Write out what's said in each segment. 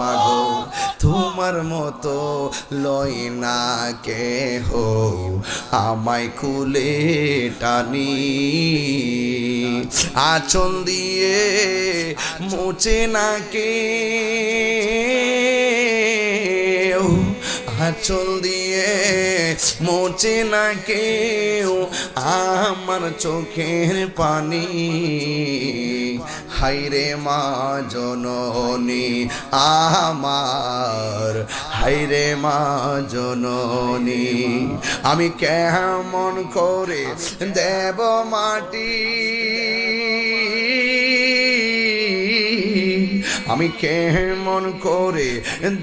মাগো তোমার মতো লয় না কেহ আমায় কুলে টানি আঁচল দিয়ে মুছে না কে আঁচল দিয়ে মোচে না কেউ আমার চোখের পানি হায়রে মা জননী আমার হায়রে মা জননী আমি কেমন করে দেব মাটি আমি কেমন করে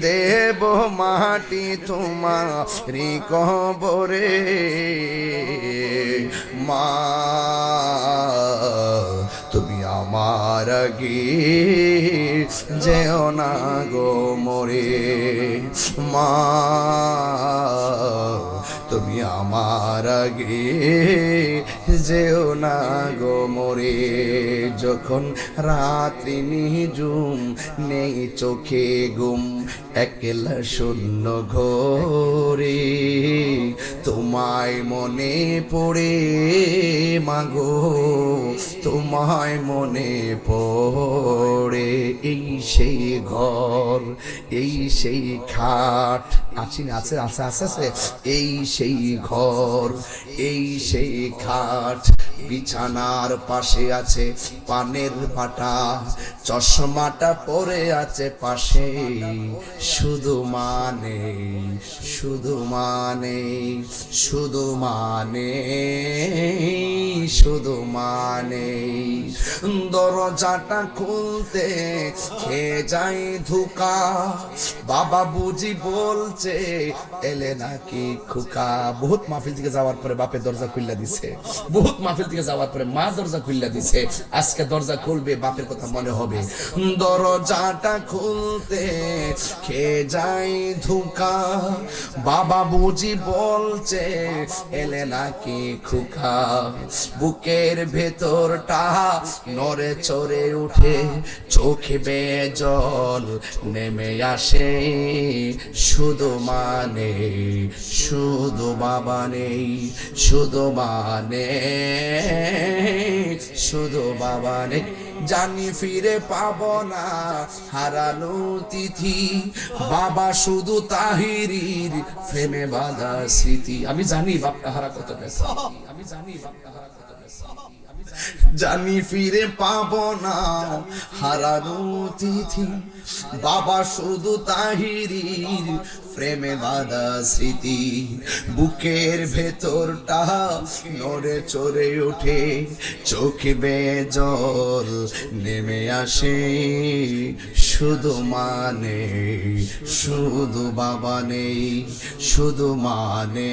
দেব মাটি তোমারি কবরে মা তুমি আমার আগে যেও না গো মরে মা তুমি আমার আগে যেও না গো মরে যখন রাত্রি নিঝুম নেই চোখে ঘুম একলা শূন্য ঘরে তোমায় মনে পড়ে মাগো তোমায় মনে পড়ে এই সেই ঘর এই সেই খাট আছে আছে আছে আছে আছে এই সেই ঘর এই সেই খাট বিছানার পাশে আছে পানের পাটা চশমাটা পরে আছে পাশে শুধু মানে শুধু মানে শুধু মানে শুধু মানে দরজাটা খুলতে খেয়ে যাই ধোকা বাবা বুঝি বলছে এলে নাকি খোকা বহুত মাহফিল থেকে যাওয়ার পরে বাপের দরজা খুললা দিছে বহুত মাহফিল থেকে যাওয়ার পরে মা দরজা খুললা দিছে আজকে দরজা খুলবে বাপের কথা মনে হবে দরজাটা খুলতে খেয়ে যাই ধোকা বাবা বুঝি বলছে এলে নাকি খোকা বুকের ভেতরটা নড়ে চড়ে উঠে চোখে বেয়ে জল নেমে আসে শুধু মানে শুধু বাবা নেই শুধু মানে শুধু বাবা নেই জানি ফিরে পাবো না হারানো তিথি বাবা শুধু তাহিরির প্রেমে বাঁধা স্মৃতি আমি জানি বাপটা হারা কত বেশি আমি জানি বাপটা হারা কত বেশি জানি ফিরে পাবো না হারানো তিথি বাবা শুধু তাহিরির প্রেমে বাঁধা স্মৃতি বুকের ভেতরটা নড়ে চড়ে ওঠে চোখে বেয়ে জল নেমে আসে শুধু মানে শুধু বাবা নেই শুধু মানে